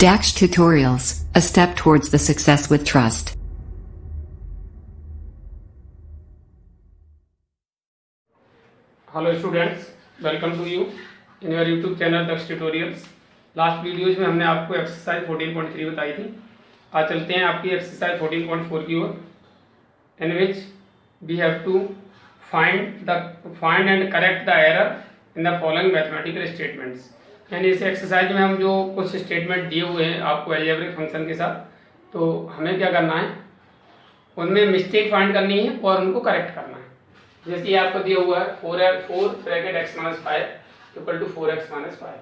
Dax Tutorials, a step towards the success with trust. Hello students, welcome to you in your YouTube channel Daksh tutorials. Last videos में हमने आपको exercise 14.3 बताई थी। आज चलते हैं आपकी एक्सरसाइज 14.4 की ओर, in which we have to find and correct the error in the following mathematical statements. यानी इस एक्सरसाइज में हम जो कुछ स्टेटमेंट दिए हुए हैं आपको अलजेब्रिक फंक्शन के साथ, तो हमें क्या करना है, उनमें मिस्टेक फाइंड करनी है और उनको करेक्ट करना है। जैसे आपको दिया हुआ है 4 bracket x - 5 equal to 4x - 5।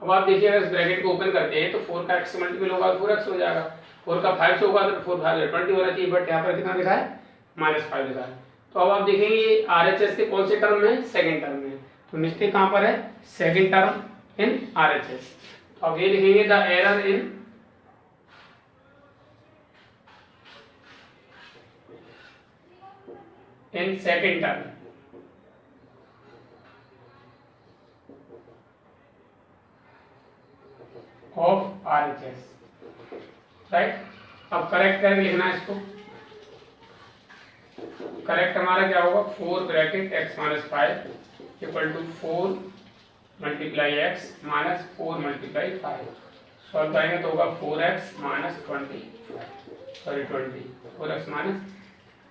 अब आप देखिए अगर इस ब्रैकेट को ओपन करते हैं तो 4 का x से मल्टीपल होगा तो 4x हो जाएगा, 4 का 5 से होगा तो 4 5 20 होना चाहिए, बट यहाँ पर कितना लिखा है -5 लिखा है। तो अब आप देखेंगे ये RHS के कौन से टर्म में है, सेकंड टर्म में। तो मिस्टेक कहाँ पर है, सेकंड टर्म इन RHS। तो अब ये लिखेंगे the error in second term of RHS, right. अब करेक्ट करके लिखना है इसको। करेक्ट हमारा क्या होगा, 4 bracket x - 5 equal to 4 multiply x minus 4 multiply 5। Solve करेंगे तो होगा 4x minus 20, 4x minus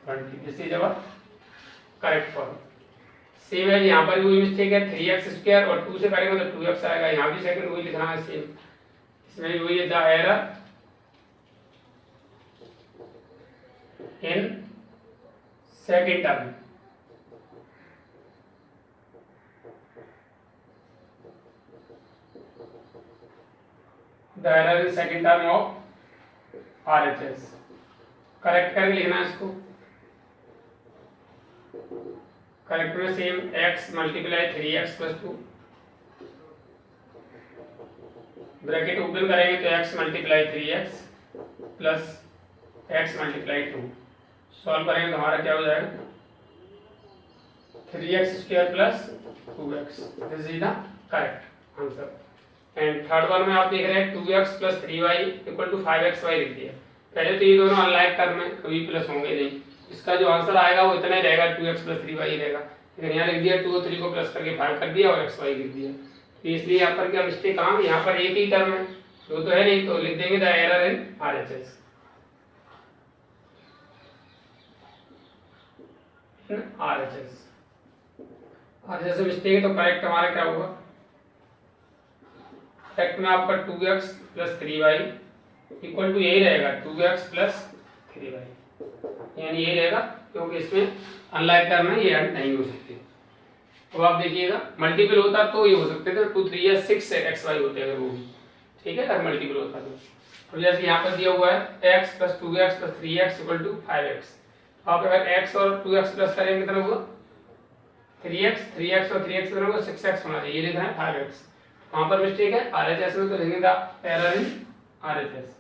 20। This is our correct form. Same है, यहाँ पर भी वही मिस्टेक है, 3x² और 2 से करेंगे तो 2x आएगा। यहाँ भी सेकंड वही लिखना है सेम, इसमें भी वही है, the error in second term the error in second term of RHS। Correct करके लिखना है इसको। करेक्ट में same x multiply 3x plus 2, bracket open करेंगे तो x multiply 3x plus x multiply 2। Solve करेंगे तो हमारा क्या हो जाएगा, 3x² plus 2x। This is the correct answer. And third one में आप देख रहे हैं 2x plus 3y equal to 5xy लिख दिया। पहले तो ये दोनों अनलाइक टर्म में कभी प्लस होंगे नहीं, इसका जो आंसर आएगा वो इतना ही रहेगा, 2x प्लस 3y ही रहेगा। लेकिन यहाँ लिख दिया 2 और 3 को प्लस करके 5 कर दिया और xy लिख दिया। तो इसलिए यहाँ पर क्या मिस्टेक, कहाँ, यहाँ पर एक ही टर्म है, दो तो है नहीं, तो लिख देंगे the error in RHS। RHS में मिस्टेक है तो करेक्ट हमारा क्या होगा, करेक्ट में आपका 2x plus 3y equal to यही रहेगा, 2x प्लस 3y, यानी यही रहेगा, क्योंकि इसमें अनलाइक टर्म है, ये ऐड नहीं हो सकती। तो आप देखिएगा मल्टीपल होता तो ये हो सकते थे, 2 3 या 6 xy होते अगर वो भी, ठीक है, अगर मल्टीपल होता तो जैसे यहाँ पर दिया हुआ है x plus 2x plus 3x equal to 5x। आप अगर x और 2x प्लस करेंगे कितना होगा, 3x और 3x कितना होगा, 6x होना चाहिए, ये लिखा है 5x। वहां पर मिस्टेक है RHS में, तो लिखेंगे the error in RHS।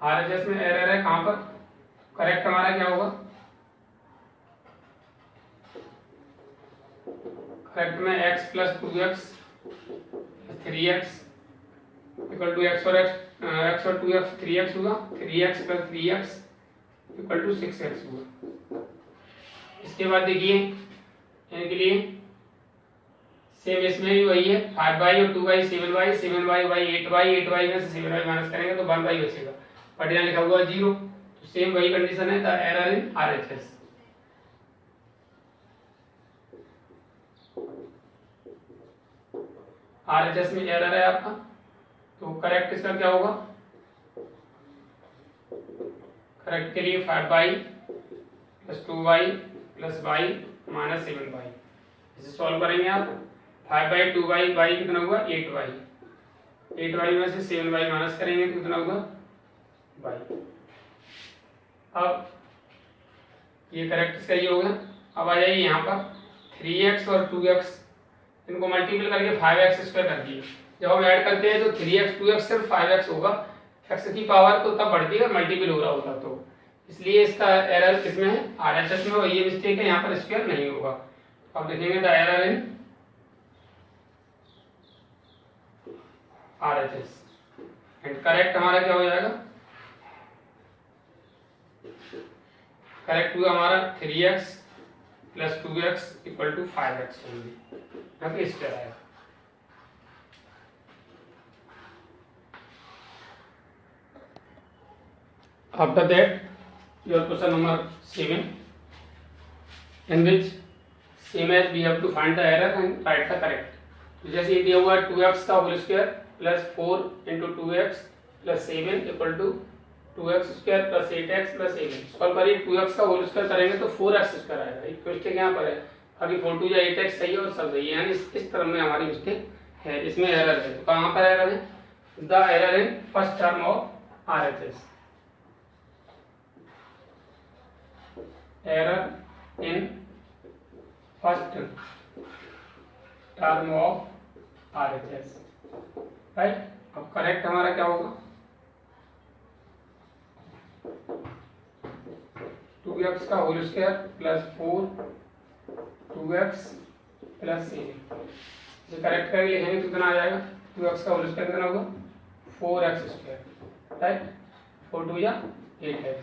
RHS में एरर है कहां पर, करेक्ट हमारा क्या होगा, करेक्ट में x plus 2x 3x equal to x और 2x 3x होगा, 3x plus 3x equal to 6x होगा। इसके बाद देखिए इनके लिए सेम, इसमें भी वही है, 5y और 2y 7y 7y 8y में से 7y माइनस करेंगे तो 1y बचेगा, बट यहाँ लिखा हुआ 0। तो सेम वही कंडीशन है, the error in RHS। RHS में एरर है आपका, तो करेक्ट इसका क्या होगा, करेक्ट के लिए 5y plus 2y plus y minus 7y। इसे सॉल्व करेंगे आप, 5y 2y y कितना होगा 8y, 8y में से 7y माइनस करेंगे तो कितना होगा y। अब ये करेक्ट इसका ये होगा। अब आ जाइए यहाँ पर 3x और 2x इनको मल्टीपल करके 5x² कर दिए। जब हम ऐड करते हैं तो 3x 2x सिर्फ 5x होगा, x की पावर तो तब बढ़ती है मल्टीपल हो रहा होता, तो इसलिए इसका एरर किसमें है, RHS में, और ये मिस्टेक है, यहाँ पर स्क्वायर नहीं होगा। अब लिखेंगे the error in RHS and correct हमारा क्या हो जाएगा, करेक्ट हुआ हमारा 3x plus 2x equal to 5x होंगे, इस तरह आएगा। After that, your question number 7, in which same as we have to find the error and write the correct. तो जैसे ये दिया हुआ है 2x का whole square plus 4 into 2x plus 7 equal to 2x square plus 8x plus 7। Solve करिए, 2x का whole square करेंगे तो 4x स्क्वायर आएगा। एक मिस्टेक यहाँ पर है, अभी 4 2 या 8x सही है और सब सही है, यानी इस तरह में हमारी मिस्टेक है, इसमें एरर है। तो कहाँ पर एरर है, the error in first term of RHS, error in first term of RHS, right. अब करेक्ट हमारा क्या होगा, 2x का whole square plus 4 2x plus 7, इसे करेक्ट करके लिखेंगे तो कितना आ जाएगा, 2x का होल स्क्वायर कितना होगा 4x स्क्वायर, राइट। 4 2 या 8x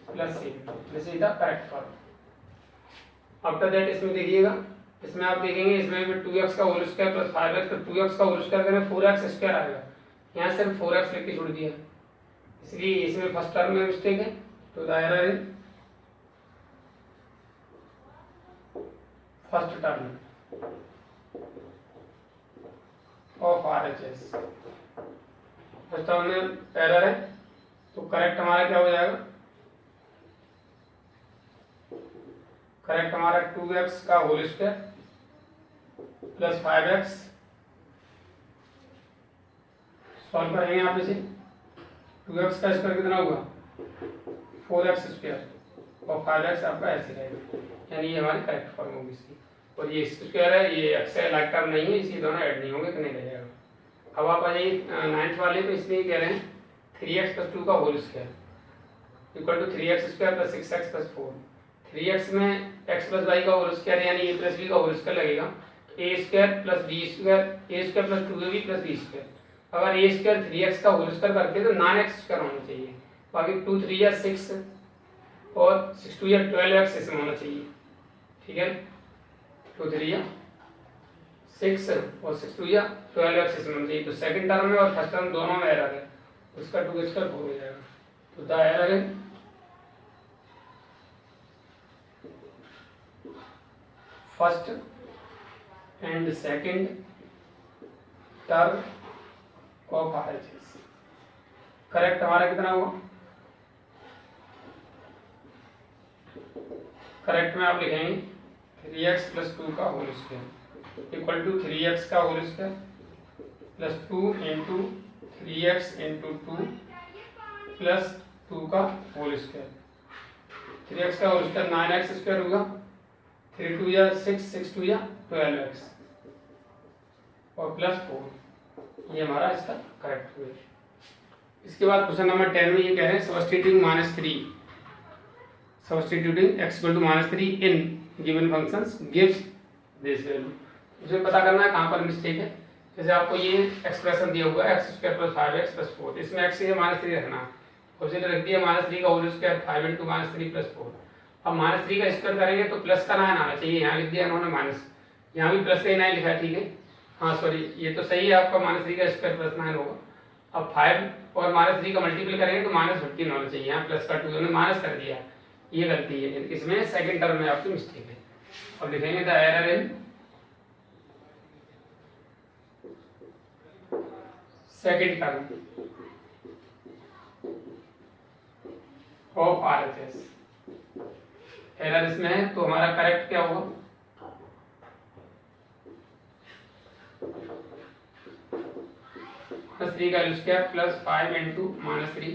plus 7, this is the correct form. After that इसमें देखिएगा, इसमें आप देखेंगे इसमें भी 2x का होल स्क्वायर प्लस 5x, तो 2x का होल स्क्वायर करें 4x स्क्वायर आएगा, यहाँ सिर्फ 4x लिख के छोड़ दिया, इसलिए इसमें फर्स्ट टर्म में मिस्टेक है। तो the error in first term of RHS, first term में एरर है, तो करेक्ट हमारा क्या हो जाएगा, करेक्ट हमारा 2x का whole square plus 5x, solve करेंगे आप इसे, 2x का स्क्वायर कितना हुआ 4x स्क्वायर और 5x आपका ऐसे रहेगा, यानी ये हमारी करेक्ट फॉर्म होगी इसकी। और ये स्क्वायर है, ये x है, लाइक टर्म नहीं है, इसी दोनों ऐड नहीं होंगे तो नहीं रहेगा। अब आप आ जाइए 9th वाले पे, इसमें कह रहे हैं 3x प्लस 2 का whole square equal to 3x square plus 6x plus 4। 3x में x प्लस वाई का होल स्क्वायर यानी a प्लस b का होल स्क्वायर लगेगा, a square plus b square, a square plus 2ab plus b square. अगर a square 3x का whole square करते तो 9x स्क्वायर होना चाहिए, बाकी 2 3 या 6 और 6 2 या 12x इसमें होना चाहिए, ठीक है। 2 3 या 6 और 6 2 या 12x इसमें होना चाहिए। तो सेकंड टर्म में और फर्स्ट टर्म दोनों में एरर है, उसका 2 स्क्वायर 4 हो जाएगा। तो द एरर है first and second term of RHS, correct हमारा कितना हुआ, करेक्ट में आप लिखेंगे 3x प्लस 2 का whole square equal to 3x का whole square plus 2 into 3x into 2 plus 2 का होल स्क्वायर। 3x का होल स्क्वायर 9x स्क्वायर होगा, 3 2 या 6 6 2 या 12x और प्लस 4, ये हमारा इसका करेक्ट हुआ। इसके बाद क्वेश्चन नंबर 10 में ये कह रहे हैं substituting -3, substituting x equal to -3 in given functions gives this value. मुझे पता करना है कहाँ पर मिस्टेक है। जैसे आपको ये एक्सप्रेशन दिया हुआ है x square plus 5x plus 4, इसमें x से -3 रखना है, उसे रख दिया -3 का होल स्क्वायर 5 इंटू -3 प्लस 4। अब -3 का स्क्वायर करेंगे तो प्लस का 9 आना चाहिए, यहाँ लिख दिया इन्होंने माइनस, यहाँ भी प्लस का 9 लिखा है, ठीक है। हाँ सॉरी, ये तो सही है, आपका -3 का स्क्वायर प्लस 9 होगा। अब 5 और -3 का मल्टीपल करेंगे तो -15 होना चाहिए, यहाँ प्लस का 2 उन्होंने माइनस कर दिया, ये गलती है, इसमें सेकंड टर्म में आपकी मिस्टेक है। अब लिखेंगे the error in second term of RHS, error इसमें है, तो हमारा करेक्ट क्या होगा, -3 का square plus 5 into -3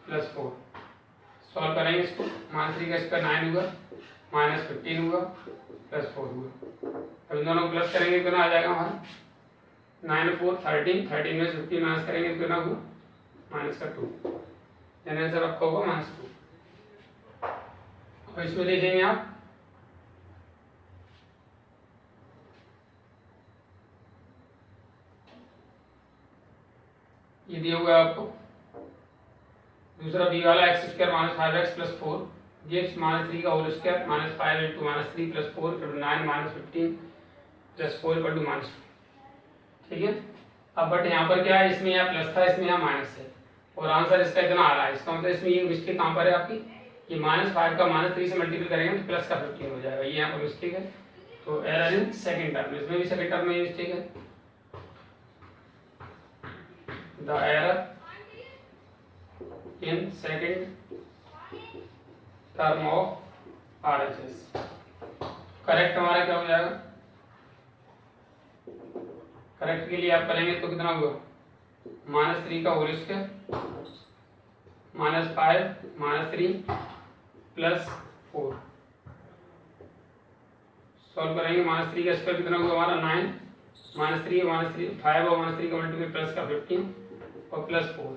plus 4। Solve करेंगे इसको, -3 का स्क्वायर 9 हुआ, -15 हुआ, प्लस 4 हुआ। अब इन दोनों प्लस करेंगे कितना आ जाएगा हमारा, 9 4 13, 13 में 15 माइनस करेंगे तो कितना हुआ -2, यानी आंसर आपका होगा -2। अब इसमें देखेंगे आप ये दिया हुआ है आपको। दूसरा बी वाला x square minus 5x plus 4 gives minus 3 का whole square minus 5 into minus 3 plus 4 9 minus 15 plus 4 equal to minus 2। ठीक है। अब बट यहाँ पर क्या है, इसमें यहाँ प्लस था, इसमें यहाँ माइनस है और आंसर इसका इतना आ रहा है। इसका मतलब इसमें ये मिस्टेक कहाँ पर है आपकी, ये माइनस 5 का माइनस 3 से मल्टीपल करेंगे तो प्लस का 15 हो जाएगा, ये यहाँ पर मिस्टेक है। तो एरर इन सेकेंड टर्म, इसमें भी सेकेंड टर्म में मिस्टेक है। The error in second term of RHS। Correct हमारा क्या हो जाएगा, करेक्ट के लिए आप करेंगे तो कितना हुआ, माइनस 3 का whole square minus 5 minus 3 plus 4 solve करेंगे। माइनस 3 का स्क्वायर कितना हुआ हमारा 9 माइनस 3 5 और माइनस 3 का मल्टीप्लाई प्लस का 15 और प्लस 4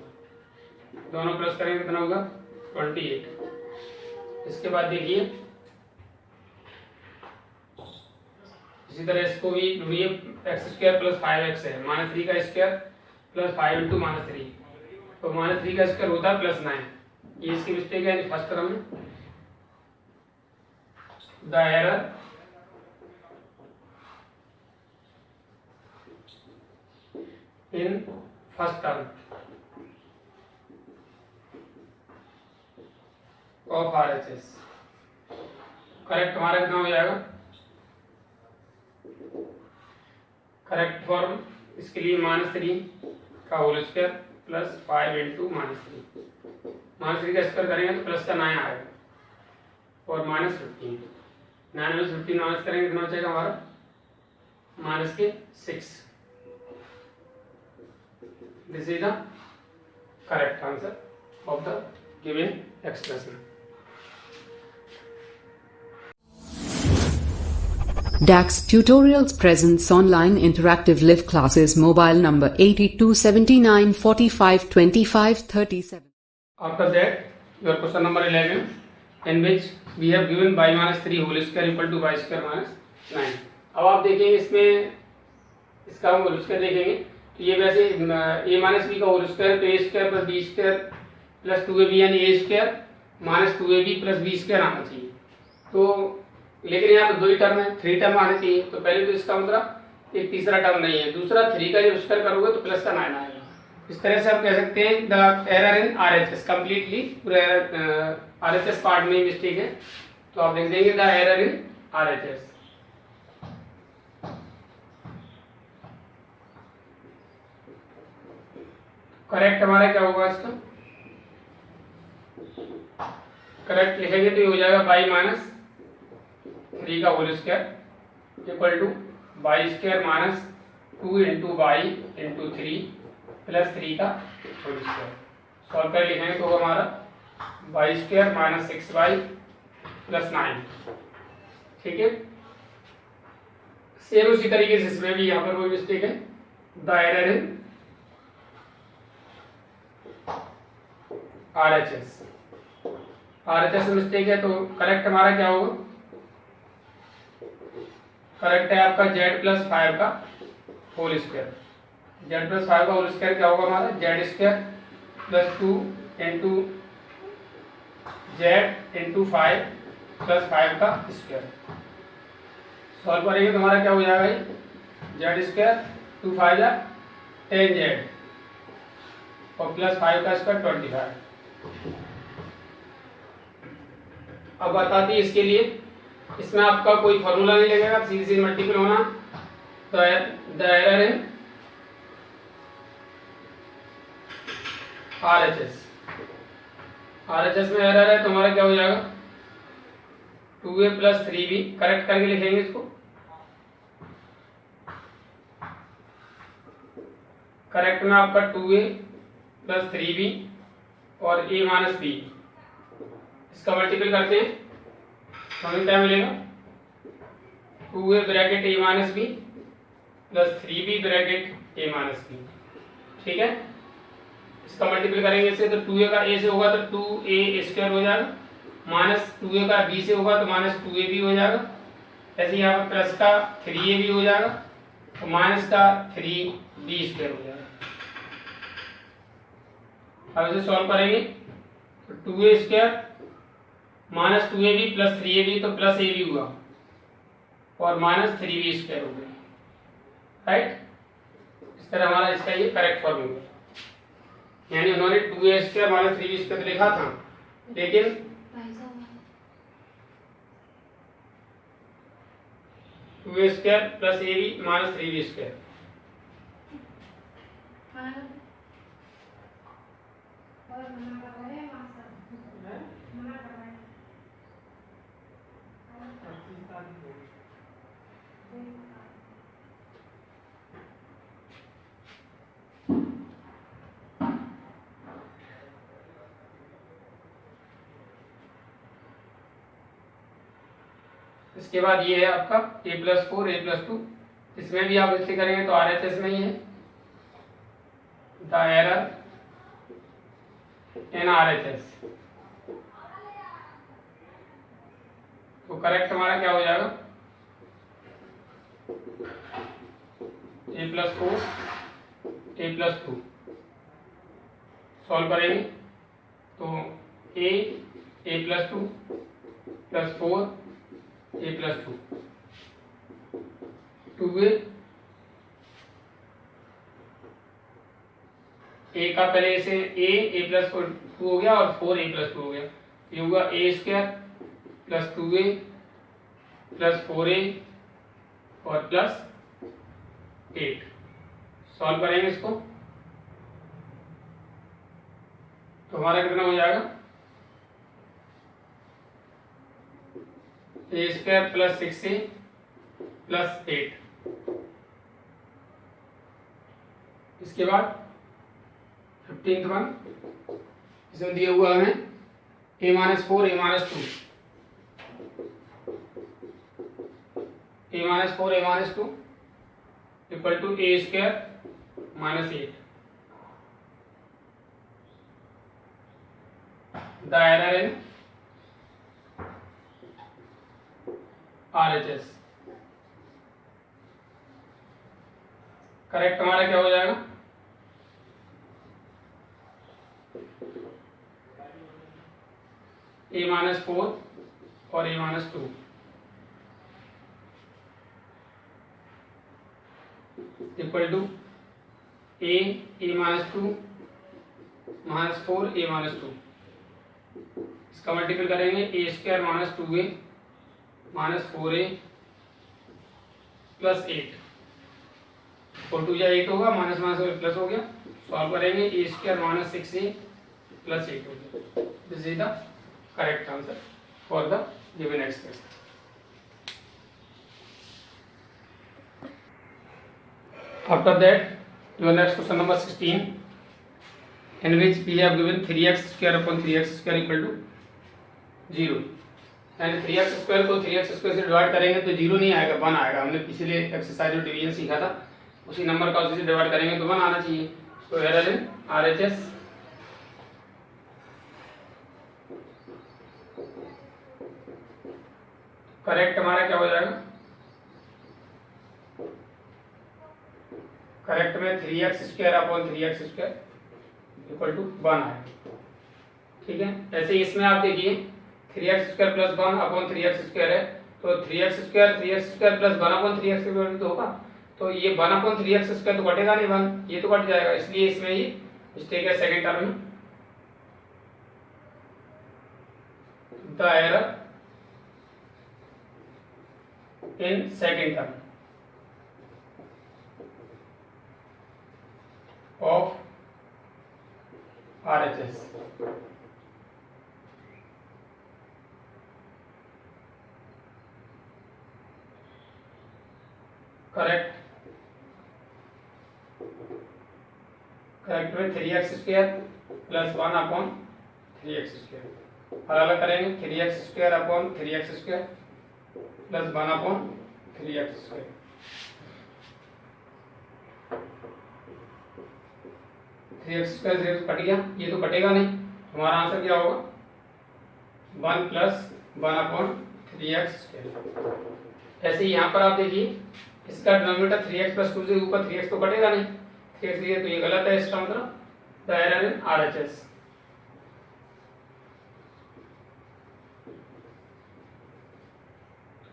दोनों प्लस करेंगे कितना होगा 28। इसके बाद देखिए इसी तरह इसको भी ढूंढिए, एक्स स्क्वायर प्लस 5x है, माइनस 3 का स्क्वायर प्लस 5 इंटू माइनस 3, तो माइनस 3 का स्क्वायर होता है प्लस 9। ये इसकी मिस्टेक है फर्स्ट टर्म में। The error in first term of RHS। Correct हमारा कितना हो जाएगा, करेक्ट फॉर्म इसके लिए माइनस 3 का whole square plus 5 into minus 3, minus 3 का स्क्वायर करेंगे तो प्लस का 9 आएगा और माइनस 15, 9 में 15 माइनस करेंगे कितना बचेगा हमारा माइनस के 6। This is the correct answer of the given expression. DAX Tutorials presents online interactive live classes. Mobile number 8279452537. After that, your question number 11, in which we have given y minus 3 whole square equal to y square minus 9. अब आप देखेंगे इसमें इसका हम whole square देखेंगे तो ये वैसे a माइनस बी का होल स्क्वायर तो a square plus B square plus 2ab यानी a square minus 2ab plus B square आना चाहिए। तो लेकिन यहाँ पे 2 ही टर्म है, 3 टर्म आने चाहिए। तो पहले तो इसका मतलब एक तीसरा टर्म नहीं है, दूसरा 3 का जब स्क्वायर करोगे तो प्लस का 9 आएगा। इस तरह से आप कह सकते हैं the error in RHS completely पूरा RHS पार्ट में मिस्टेक है। तो आप लिख देंगे the error in RHS। Correct हमारा क्या होगा, इसका करेक्ट लिखेंगे तो ये हो जाएगा y माइनस 3 का whole square equal to y square minus 2 into y into 3 plus 3 का होल स्क्वायर। सॉल्व कर लिखेंगे तो हमारा y square minus 6y plus 9। ठीक है, सेम उसी तरीके से इसमें भी यहाँ पर कोई मिस्टेक है। द एरर इन RHS में मिस्टेक है। तो करेक्ट हमारा क्या होगा, करेक्ट है आपका z प्लस 5 का होल स्क्वायर। z प्लस 5 का होल स्क्वायर क्या होगा हमारा z square plus 2 into z into 5 plus 5 का स्क्वायर। सॉल्व करेंगे तो हमारा क्या हो जाएगा z स्क्वायर 2 5 जा 10z और प्लस 5 का स्क्वायर 25। अब बताती है इसके लिए, इसमें आपका कोई फॉर्मूला नहीं लगेगा, सीधे सीधे मल्टीपल होना। तो द एरर इन RHS में एरर है तो हमारा क्या हो जाएगा 2a प्लस 3b। करेक्ट करके लिखेंगे इसको, करेक्ट में आपका 2a प्लस 3b और a माइनस b, इसका मल्टीपल करते हैं तो हमें क्या मिलेगा 2a bracket a minus B plus 3b bracket a minus B. ठीक है, इसका मल्टीपल करेंगे इससे तो 2a का a से होगा तो 2a स्क्वायर हो जाएगा, माइनस 2a का b से होगा तो माइनस 2ab हो जाएगा। ऐसे यहाँ पर प्लस का 3ab हो जाएगा और माइनस का 3b स्क्वायर हो जाएगा। अब इसे सॉल्व करेंगे तो 2a² minus 2ab plus 3ab तो प्लस ab हुआ और माइनस 3b² हो गया, राइट। इस तरह हमारा इसका ये करेक्ट फॉर्मूला, यानी उन्होंने 2a² माइनस 3b² लिखा था, लेकिन 2a² plus ab minus 3b²। इसके बाद ये है आपका a+4 a+2, इसमें भी आप ऐसे करेंगे तो RHS में ही है, द एरर इन RHS। तो करेक्ट हमारा क्या हो जाएगा, a+4 a+2 सॉल्व करेंगे तो a+2 plus 4 a+2 2a a का पहले इसे a+2 हो गया और 4a+2 हो गया, ये होगा a² plus 2a plus 4a और प्लस 8। सॉल्व करेंगे इसको तो हमारा कितना हो जाएगा, a² प्लस 6a प्लस 8। इसके बाद 15th वन इसमें दिया हुआ है a-4 a-2 a-4 a-2 equal to a² minus 8। The error in RHS। Correct हमारा क्या हो जाएगा, a-4 और a-2 equal to a-2 minus 4 a-2। इसका मल्टीपल करेंगे a² minus 2a minus 4a plus 8, 4 2 8 होगा, माइनस माइनस प्लस हो गया। सॉल्व करेंगे a² माइनस 6a प्लस 8 हो गया। This is the correct answer for the given expression. After that, your next question number 16, in which we have given 3x square upon 3x square equal to 0, and 3x square को 3x square से divide करेंगे तो 0 नहीं आएगा, 1 आएगा। हमने पिछले exercise में डिवीजन सीखा था, उसी नंबर का उसी से डिवाइड करेंगे तो 1 आना चाहिए। तो एरर इन RHS। करेक्ट हमारा क्या हो जाएगा, करेक्ट में 3x square upon 3x square equal to 1 आएगा, ठीक है। ऐसे इसमें आप देखिए 3x square plus 1 upon 3x square है, तो 3x square plus 1 upon 3x square तो होगा, तो ये 1 अपॉन 3x स्क्वायर तो कटेगा नहीं, 1 ये तो कट जाएगा, इसलिए इसमें ये मिस्टेक है सेकंड टर्म में। The error in second term of RHS। Correct में 3x square plus 1 upon 3x square, और अलग करेंगे 3x square upon 3x square plus 1 upon 3x square. Square cut गया, ये तो कटेगा नहीं, हमारा आंसर क्या होगा 1 प्लस 1 अपॉन 3x स्क्वायर। ऐसे ही यहाँ पर आप देखिए इसका डिनोमिनेटर 3x प्लस 2 से ऊपर 3x तो कटेगा नहीं, 3x लिया तो ये गलत है इसका मतलब, द एरर इन RHS।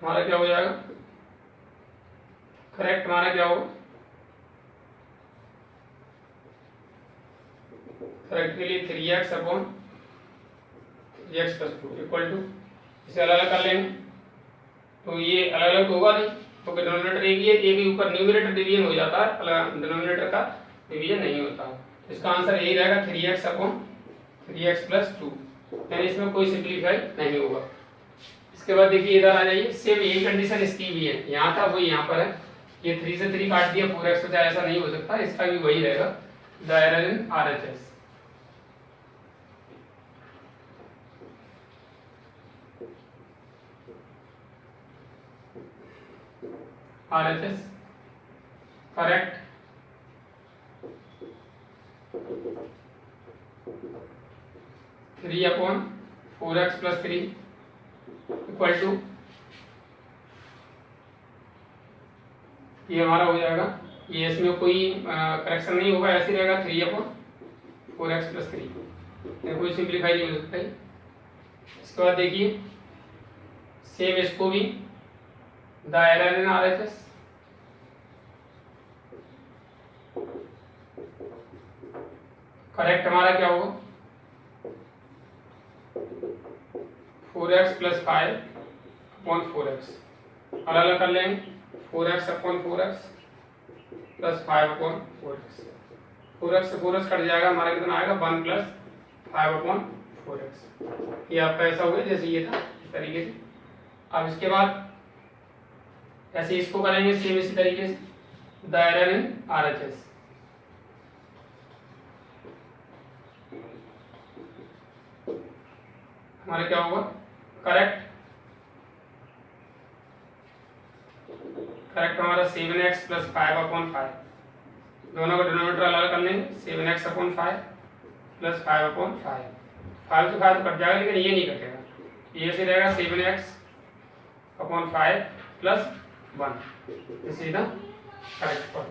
हमारा क्या हो जाएगा, करेक्ट हमारा क्या होगा, करेक्ट के लिए 3x upon 3x plus 2 equal to, इसे अलग अलग कर लेंगे तो ये अलग अलग होगा नहीं, तो डिनोमिनेटर एक ही है, एक ही ऊपर न्यूमरेटर डिवीजन हो जाता है, अलग डिनोमिनेटर का डिवीजन नहीं होता। इसका आंसर यही रहेगा 3x अपॉन 3x प्लस 2, यानी इसमें कोई सिंप्लीफाई नहीं होगा। इसके बाद देखिए इधर आ जाइए, सेम यही कंडीशन इसकी भी है, यहाँ था वही यहाँ पर है, ये 3 से 3 काट दिया, 4x तो ऐसा नहीं हो सकता, इसका भी वही रहेगा the error in RHS। RHS correct, three upon 4x plus 3 equal to, ये हमारा हो जाएगा, ये इसमें कोई करेक्शन नहीं होगा, ऐसे ही रहेगा 3 अपॉन 4x प्लस 3, कोई सिंप्लीफाई नहीं हो सकता है। इसके बाद देखिए सेम इसको भी the error in RHS, correct हमारा क्या होगा 4x प्लस 5 अपॉन 4x, अलग अलग कर लेंगे, 4x upon 4x plus 5 upon 4x, 4x से 4x कट जाएगा, हमारा कितना आएगा 1 प्लस 5 अपॉन 4x। ये आपका ऐसा हो गया जैसे ये था इस तरीके से। अब इसके बाद ऐसे इसको करेंगे सेम इसी तरीके से द एरर इन RHS, हमारा क्या होगा करेक्ट, करेक्ट हमारा 7x प्लस 5 अपॉन 5, दोनों का डिनोमिनेटर अलग कर लेंगे, 7x अपॉन 5 प्लस 5 अपॉन 5, 5 से 5 कट जाएगा लेकिन ये नहीं कटेगा, ये से रहेगा 7x upon 5 plus 1, this is the correct form.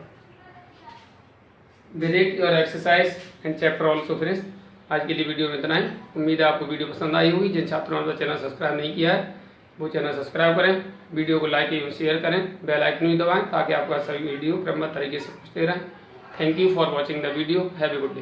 With your exercise and chapter also finish. आज के लिए वीडियो में इतना ही, उम्मीद है आपको वीडियो पसंद आई होगी। जिन छात्रों ने चैनल सब्सक्राइब नहीं किया है वो चैनल सब्सक्राइब करें, वीडियो को लाइक एवं शेयर करें, बेल आइकन भी दबाएं ताकि आपका सभी वीडियो क्रमबद्ध तरीके से पहुंचते रहें। Thank you for watching the video, have a good day.